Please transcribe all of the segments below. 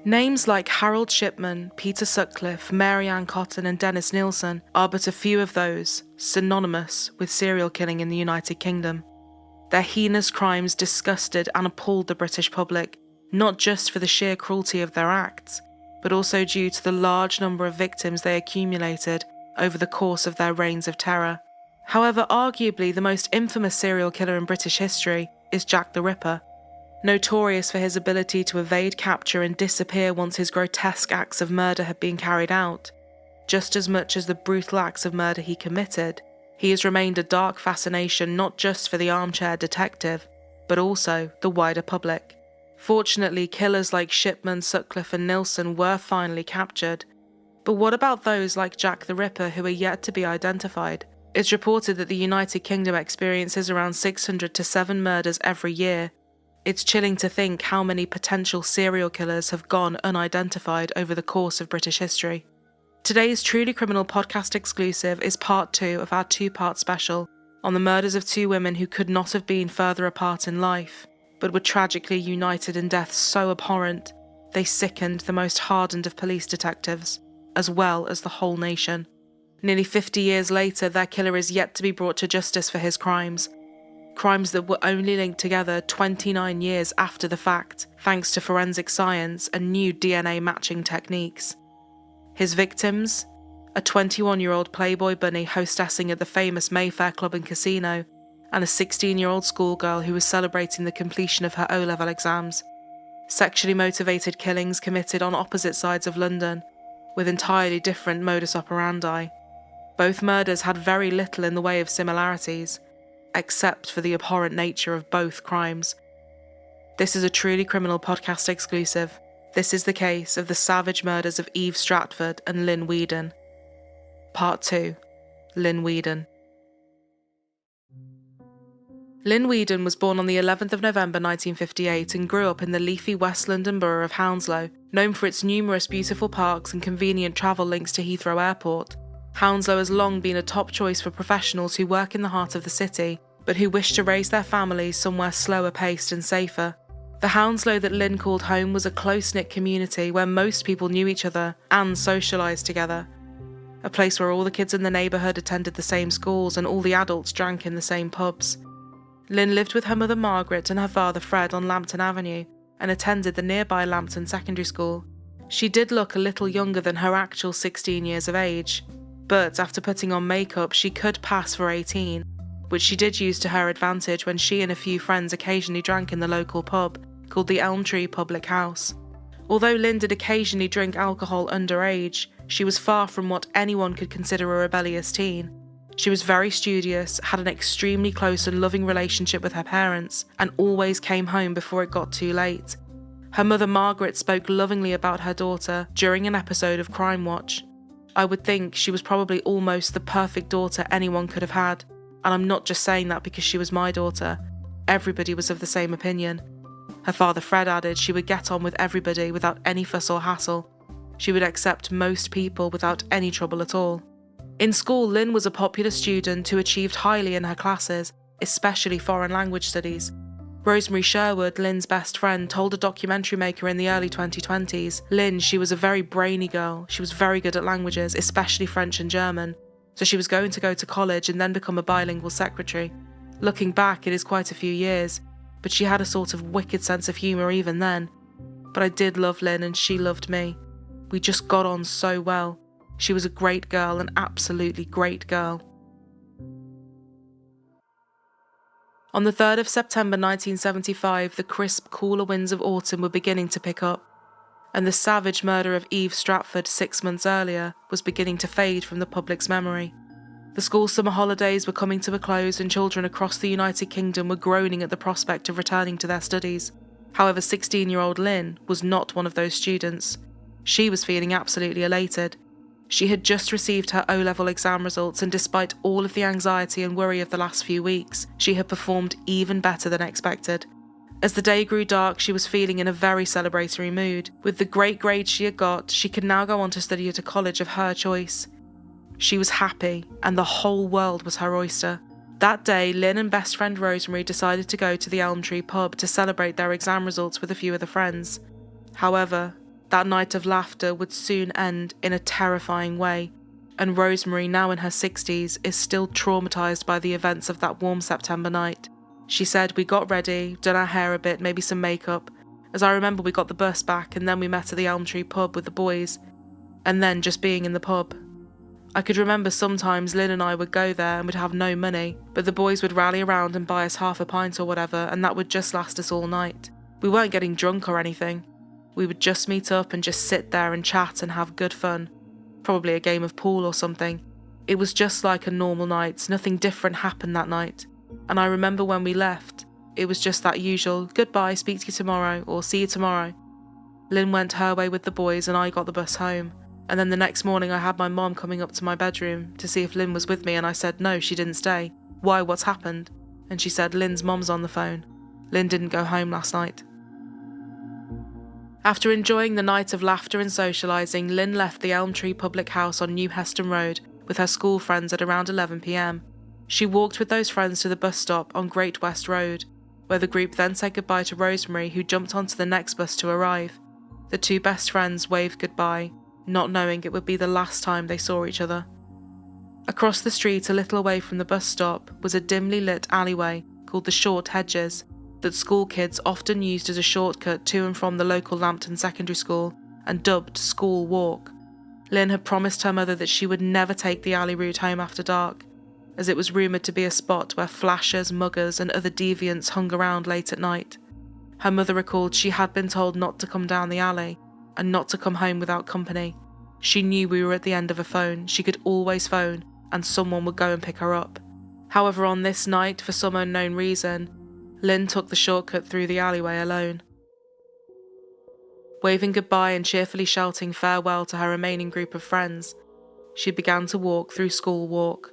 Names like Harold Shipman, Peter Sutcliffe, Mary Ann Cotton and Dennis Nielsen are but a few of those synonymous with serial killing in the United Kingdom. Their heinous crimes disgusted and appalled the British public, not just for the sheer cruelty of their acts, but also due to the large number of victims they accumulated over the course of their reigns of terror. However, arguably the most infamous serial killer in British history is Jack the Ripper. Notorious for his ability to evade capture and disappear once his grotesque acts of murder had been carried out, just as much as the brutal acts of murder he committed, he has remained a dark fascination not just for the armchair detective, but also the wider public. Fortunately, killers like Shipman, Sutcliffe and Nielsen were finally captured. But what about those like Jack the Ripper who are yet to be identified? It's reported that the United Kingdom experiences around 600 to 7 murders every year. It's chilling to think how many potential serial killers have gone unidentified over the course of British history. Today's Truly Criminal podcast exclusive is part 2 of our 2-part special on the murders of 2 women who could not have been further apart in life, but were tragically united in deaths so abhorrent they sickened the most hardened of police detectives, as well as the whole nation. Nearly 50 years later, their killer is yet to be brought to justice for his crimes that were only linked together 29 years after the fact, thanks to forensic science and new DNA matching techniques. His victims? A 21-year-old Playboy bunny hostessing at the famous Mayfair Club and Casino, and a 16-year-old schoolgirl who was celebrating the completion of her O-level exams. Sexually motivated killings committed on opposite sides of London, with entirely different modus operandi. Both murders had very little in the way of similarities, except for the abhorrent nature of both crimes. This is a Truly Criminal podcast exclusive. This is the case of the savage murders of Eve Stratford and Lynne Weedon. Part 2. Lynne Weedon. Lynne Weedon was born on the 11th of November 1958 and grew up in the leafy West London borough of Hounslow, known for its numerous beautiful parks and convenient travel links to Heathrow Airport. Hounslow has long been a top choice for professionals who work in the heart of the city, but who wish to raise their families somewhere slower paced and safer. The Hounslow that Lynne called home was a close-knit community where most people knew each other and socialised together. A place where all the kids in the neighbourhood attended the same schools and all the adults drank in the same pubs. Lynne lived with her mother Margaret and her father Fred on Lambton Avenue and attended the nearby Lambton Secondary School. She did look a little younger than her actual 16 years of age, but after putting on makeup she could pass for 18, which she did use to her advantage when she and a few friends occasionally drank in the local pub called the Elm Tree Public House. Although Lynne did occasionally drink alcohol underage, she was far from what anyone could consider a rebellious teen. She was very studious, had an extremely close and loving relationship with her parents, and always came home before it got too late. Her mother Margaret spoke lovingly about her daughter during an episode of Crime Watch. I would think she was probably almost the perfect daughter anyone could have had, and I'm not just saying that because she was my daughter. Everybody was of the same opinion. Her father Fred added she would get on with everybody without any fuss or hassle. She would accept most people without any trouble at all. In school, Lynne was a popular student who achieved highly in her classes, especially foreign language studies. Rosemary Sherwood, Lynne's best friend, told a documentary maker in the early 2020s, Lynne, she was a very brainy girl. She was very good at languages, especially French and German. So she was going to go to college and then become a bilingual secretary. Looking back, it is quite a few years, but she had a sort of wicked sense of humour even then. But I did love Lynne and she loved me. We just got on so well. She was a great girl, an absolutely great girl. On the 3rd of September 1975, the crisp, cooler winds of autumn were beginning to pick up, and the savage murder of Eve Stratford 6 months earlier was beginning to fade from the public's memory. The school summer holidays were coming to a close and children across the United Kingdom were groaning at the prospect of returning to their studies. However, 16-year-old Lynne was not one of those students. She was feeling absolutely elated. She had just received her O-level exam results, and despite all of the anxiety and worry of the last few weeks, she had performed even better than expected. As the day grew dark, she was feeling in a very celebratory mood. With the great grades she had got, she could now go on to study at a college of her choice. She was happy, and the whole world was her oyster. That day, Lynne and best friend Rosemary decided to go to the Elm Tree pub to celebrate their exam results with a few other friends. However, That night of laughter would soon end in a terrifying way, and Rosemary, now in her 60s, is still traumatised by the events of that warm September night. She said, "We got ready, done our hair a bit, maybe some makeup. As I remember, we got the bus back and then we met at the Elm Tree pub with the boys, and then just being in the pub. I could remember sometimes Lynne and I would go there and we'd have no money, but the boys would rally around and buy us half a pint or whatever, and that would just last us all night. We weren't getting drunk or anything. We would just meet up and just sit there and chat and have good fun. Probably a game of pool or something. It was just like a normal night, nothing different happened that night. And I remember when we left, it was just that usual, goodbye, speak to you tomorrow, or see you tomorrow. Lynne went her way with the boys and I got the bus home. And then the next morning I had my mom coming up to my bedroom to see if Lynne was with me, and I said no, she didn't stay. Why, what's happened? And she said, Lynne's mom's on the phone. Lynne didn't go home last night. After enjoying the night of laughter and socialising, Lynne left the Elm Tree Public House on New Heston Road with her school friends at around 11 p.m. She walked with those friends to the bus stop on Great West Road, where the group then said goodbye to Rosemary, who jumped onto the next bus to arrive. The two best friends waved goodbye, not knowing it would be the last time they saw each other. Across the street, a little away from the bus stop, was a dimly lit alleyway called the Short Hedges, that school kids often used as a shortcut to and from the local Lambton Secondary School and dubbed School Walk. Lynne had promised her mother that she would never take the alley route home after dark, as it was rumoured to be a spot where flashers, muggers and other deviants hung around late at night. Her mother recalled she had been told not to come down the alley and not to come home without company. She knew we were at the end of a phone. She could always phone and someone would go and pick her up. However, on this night, for some unknown reason, Lynne took the shortcut through the alleyway alone. Waving goodbye and cheerfully shouting farewell to her remaining group of friends, she began to walk through School Walk.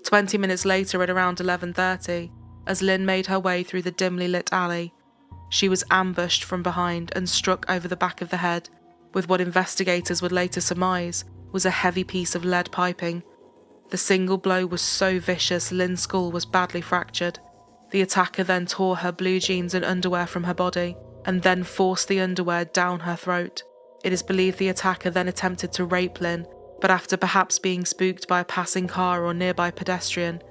20 minutes later, at around 11:30, as Lynne made her way through the dimly lit alley, she was ambushed from behind and struck over the back of the head with what investigators would later surmise was a heavy piece of lead piping. The single blow was so vicious Lynne's skull was badly fractured. The attacker then tore her blue jeans and underwear from her body, and then forced the underwear down her throat. It is believed the attacker then attempted to rape Lynne, but after perhaps being spooked by a passing car or nearby pedestrian,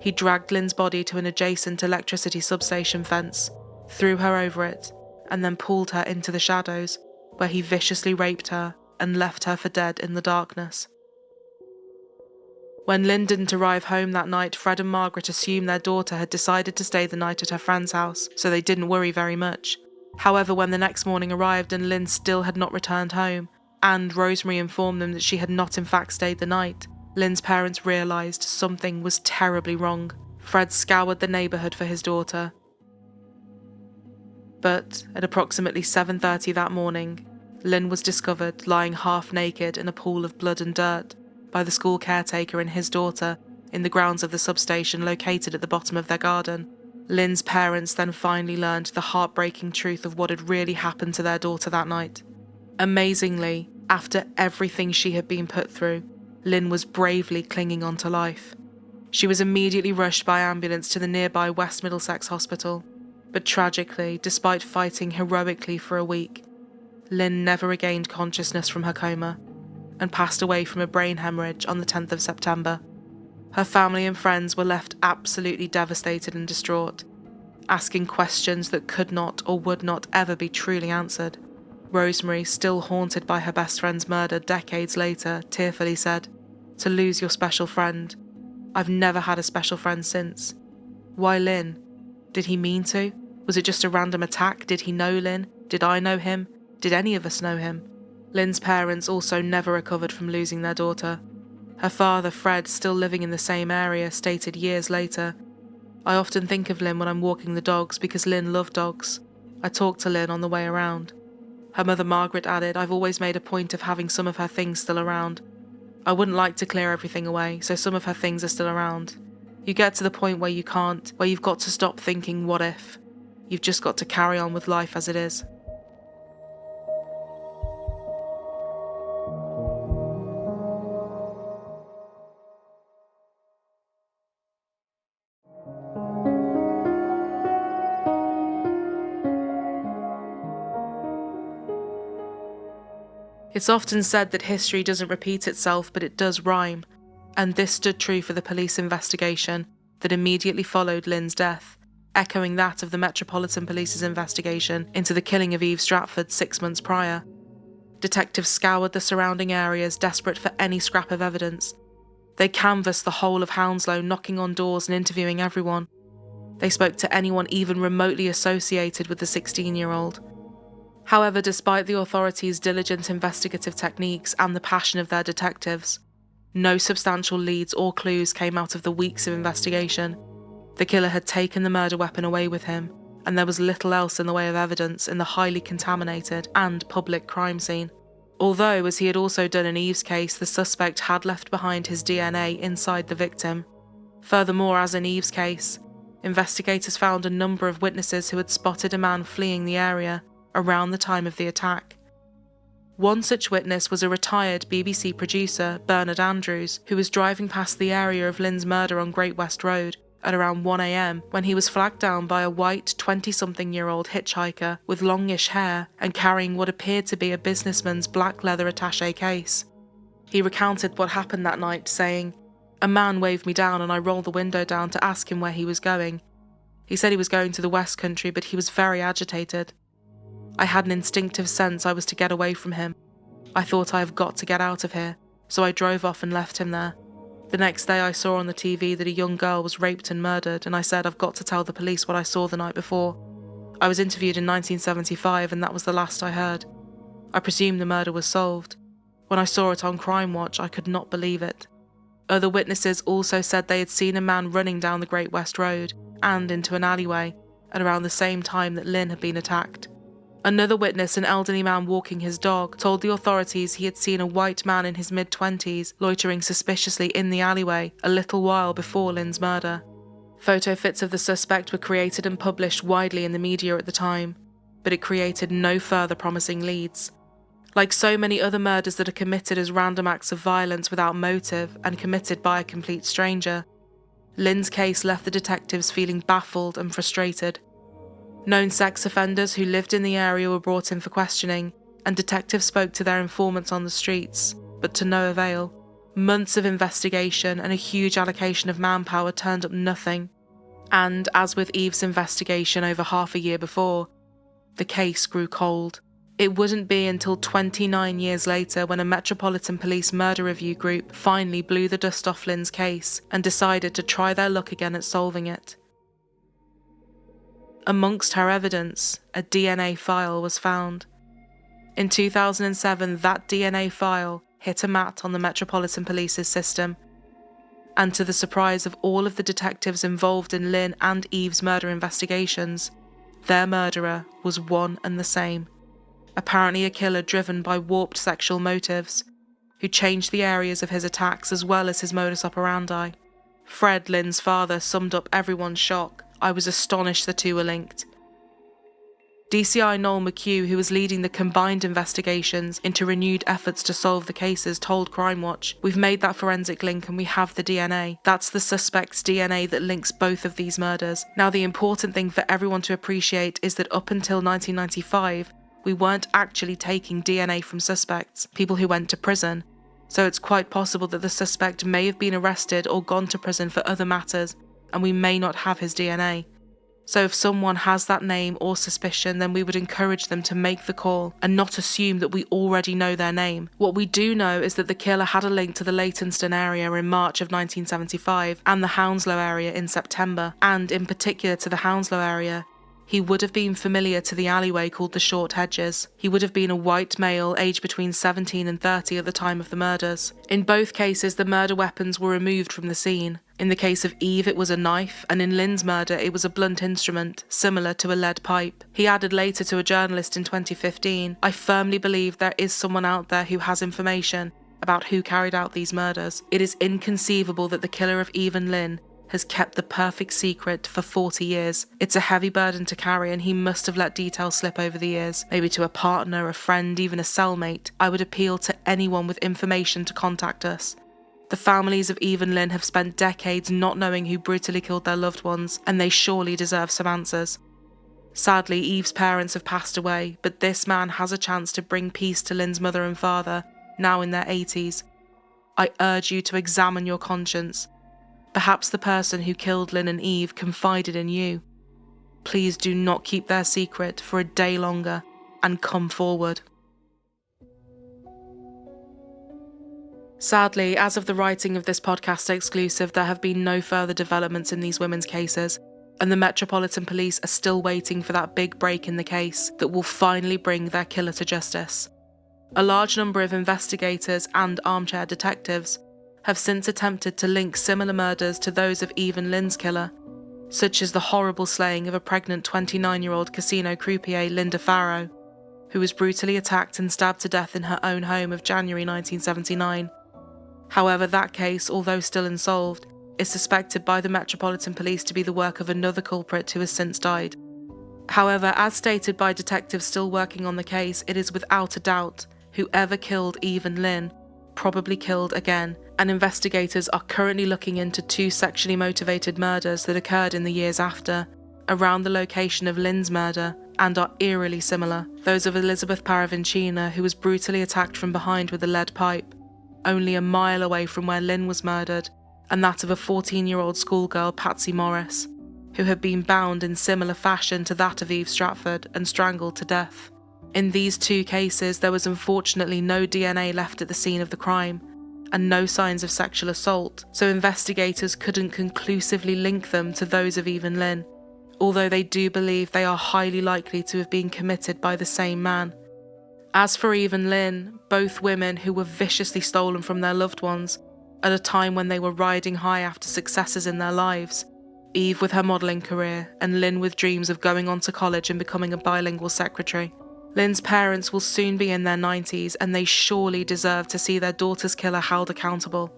he dragged Lynne's body to an adjacent electricity substation fence, threw her over it, and then pulled her into the shadows, where he viciously raped her and left her for dead in the darkness. When Lynne didn't arrive home that night, Fred and Margaret assumed their daughter had decided to stay the night at her friend's house, so they didn't worry very much. However, when the next morning arrived and Lynne still had not returned home, and Rosemary informed them that she had not in fact stayed the night, Lynne's parents realised something was terribly wrong. Fred scoured the neighbourhood for his daughter. But at approximately 7:30 that morning, Lynne was discovered lying half naked in a pool of blood and dirt by the school caretaker and his daughter in the grounds of the substation located at the bottom of their garden. Lynne's parents then finally learned the heartbreaking truth of what had really happened to their daughter that night. Amazingly, after everything she had been put through, Lynne was bravely clinging on to life. She was immediately rushed by ambulance to the nearby West Middlesex Hospital, but tragically, despite fighting heroically for a week, Lynne never regained consciousness from her coma and passed away from a brain hemorrhage on the 10th of September. Her family and friends were left absolutely devastated and distraught, asking questions that could not or would not ever be truly answered. Rosemary, still haunted by her best friend's murder decades later, tearfully said, "To lose your special friend. I've never had a special friend since. Why Lynne? Did he mean to? Was it just a random attack? Did he know Lynne? Did I know him? Did any of us know him?" Lynne's parents also never recovered from losing their daughter. Her father, Fred, still living in the same area, stated years later, "I often think of Lynne when I'm walking the dogs because Lynne loved dogs. I talk to Lynne on the way around." Her mother, Margaret, added, "I've always made a point of having some of her things still around. I wouldn't like to clear everything away, so some of her things are still around. You get to the point where you can't, where you've got to stop thinking, what if? You've just got to carry on with life as it is." It's often said that history doesn't repeat itself, but it does rhyme, and this stood true for the police investigation that immediately followed Lynne's death, echoing that of the Metropolitan Police's investigation into the killing of Eve Stratford 6 months prior. Detectives scoured the surrounding areas, desperate for any scrap of evidence. They canvassed the whole of Hounslow, knocking on doors and interviewing everyone. They spoke to anyone even remotely associated with the 16-year-old. However, despite the authorities' diligent investigative techniques and the passion of their detectives, no substantial leads or clues came out of the weeks of investigation. The killer had taken the murder weapon away with him, and there was little else in the way of evidence in the highly contaminated and public crime scene. Although, as he had also done in Eve's case, the suspect had left behind his DNA inside the victim. Furthermore, as in Eve's case, investigators found a number of witnesses who had spotted a man fleeing the area around the time of the attack. One such witness was a retired BBC producer, Bernard Andrews, who was driving past the area of Lynne's murder on Great West Road at around 1 a.m. when he was flagged down by a white 20-something-year-old hitchhiker with longish hair and carrying what appeared to be a businessman's black leather attaché case. He recounted what happened that night, saying, "A man waved me down and I rolled the window down to ask him where he was going. He said he was going to the West Country, but he was very agitated. I had an instinctive sense I was to get away from him. I thought I have got to get out of here, so I drove off and left him there. The next day I saw on the TV that a young girl was raped and murdered, and I said I've got to tell the police what I saw the night before. I was interviewed in 1975 and that was the last I heard. I presumed the murder was solved. When I saw it on Crime Watch, I could not believe it." Other witnesses also said they had seen a man running down the Great West Road and into an alleyway at around the same time that Lynne had been attacked. Another witness, an elderly man walking his dog, told the authorities he had seen a white man in his mid-20s loitering suspiciously in the alleyway a little while before Lynne's murder. Photo fits of the suspect were created and published widely in the media at the time, but it created no further promising leads. Like so many other murders that are committed as random acts of violence without motive and committed by a complete stranger, Lynne's case left the detectives feeling baffled and frustrated. Known sex offenders who lived in the area were brought in for questioning, and detectives spoke to their informants on the streets, but to no avail. Months of investigation and a huge allocation of manpower turned up nothing. And, as with Eve's investigation over half a year before, the case grew cold. It wouldn't be until 29 years later when a Metropolitan Police murder review group finally blew the dust off Lynne's case and decided to try their luck again at solving it. Amongst her evidence, a DNA file was found. In 2007, that DNA file hit a mat on the Metropolitan Police's system, and to the surprise of all of the detectives involved in Lynne and Eve's murder investigations, their murderer was one and the same. Apparently a killer driven by warped sexual motives, who changed the areas of his attacks as well as his modus operandi. Fred, Lynne's father, summed up everyone's shock. "I was astonished the two were linked." DCI Noel McHugh, who was leading the combined investigations into renewed efforts to solve the cases, told Crime Watch, "We've made that forensic link and we have the DNA. That's the suspect's DNA that links both of these murders. Now the important thing for everyone to appreciate is that up until 1995, we weren't actually taking DNA from suspects, people who went to prison. So it's quite possible that the suspect may have been arrested or gone to prison for other matters, and we may not have his DNA. So if someone has that name or suspicion, then we would encourage them to make the call and not assume that we already know their name. What we do know is that the killer had a link to the Leytonstone area in March of 1975 and the Hounslow area in September, and in particular to the Hounslow area. He would have been familiar to the alleyway called the Short Hedges. He would have been a white male aged between 17 and 30 at the time of the murders. In both cases, the murder weapons were removed from the scene. In the case of Eve, it was a knife, and in Lynne's murder, it was a blunt instrument, similar to a lead pipe. He added later to a journalist in 2015, "I firmly believe there is someone out there who has information about who carried out these murders. It is inconceivable that the killer of Eve and Lynne has kept the perfect secret for 40 years. It's a heavy burden to carry, and he must have let details slip over the years, maybe to a partner, a friend, even a cellmate. I would appeal to anyone with information to contact us. The families of Eve and Lynne have spent decades not knowing who brutally killed their loved ones, and they surely deserve some answers." Sadly, Eve's parents have passed away, but this man has a chance to bring peace to Lynne's mother and father, now in their 80s. I urge you to examine your conscience. Perhaps the person who killed Lynne and Eve confided in you. Please do not keep their secret for a day longer and come forward. Sadly, as of the writing of this podcast exclusive, there have been no further developments in these women's cases, and the Metropolitan Police are still waiting for that big break in the case that will finally bring their killer to justice. A large number of investigators and armchair detectives have since attempted to link similar murders to those of Eve and Lynne's killer, such as the horrible slaying of a pregnant 29-year-old casino croupier Linda Farrow, who was brutally attacked and stabbed to death in her own home of January 1979. However, that case, although still unsolved, is suspected by the Metropolitan Police to be the work of another culprit who has since died. However, as stated by detectives still working on the case, it is without a doubt whoever killed Eve and Lynne probably killed again, and investigators are currently looking into 2 sexually motivated murders that occurred in the years after, around the location of Lynne's murder, and are eerily similar, those of Elizabeth Parravicina, who was brutally attacked from behind with a lead pipe, only a mile away from where Lynne was murdered, and that of a 14-year-old schoolgirl, Patsy Morris, who had been bound in similar fashion to that of Eve Stratford and strangled to death. In these 2 cases, there was unfortunately no DNA left at the scene of the crime, and no signs of sexual assault, so investigators couldn't conclusively link them to those of Eve and Lynne, although they do believe they are highly likely to have been committed by the same man. As for Eve and Lynne, both women who were viciously stolen from their loved ones at a time when they were riding high after successes in their lives, Eve with her modelling career and Lynne with dreams of going on to college and becoming a bilingual secretary. Lynne's parents will soon be in their 90s, and they surely deserve to see their daughter's killer held accountable.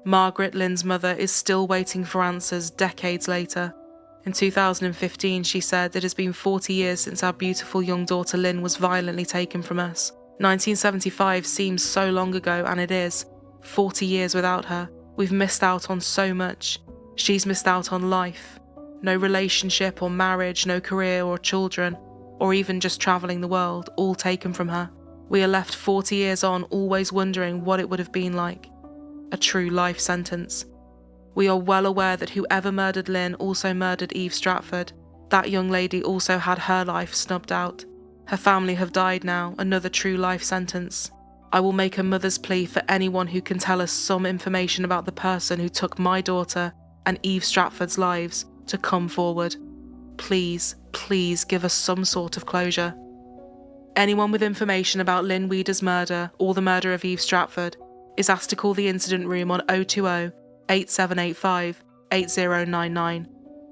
Margaret, Lynne's mother, is still waiting for answers decades later. In 2015, she said, "It has been 40 years since our beautiful young daughter Lynne was violently taken from us. 1975 seems so long ago, and it is. 40 years without her. We've missed out on so much. She's missed out on life. No relationship or marriage, no career or children, or even just travelling the world, all taken from her. We are left 40 years on, always wondering what it would have been like. A true life sentence. We are well aware that whoever murdered Lynne also murdered Eve Stratford. That young lady also had her life snubbed out. Her family have died now, another true life sentence. I will make a mother's plea for anyone who can tell us some information about the person who took my daughter and Eve Stratford's lives to come forward. Please, please give us some sort of closure. Anyone with information about Lynne Weedon's murder or the murder of Eve Stratford is asked to call the incident room on 020 8785 8099,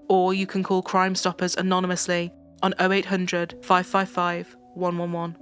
or you can call Crime Stoppers anonymously on 0800 555 111.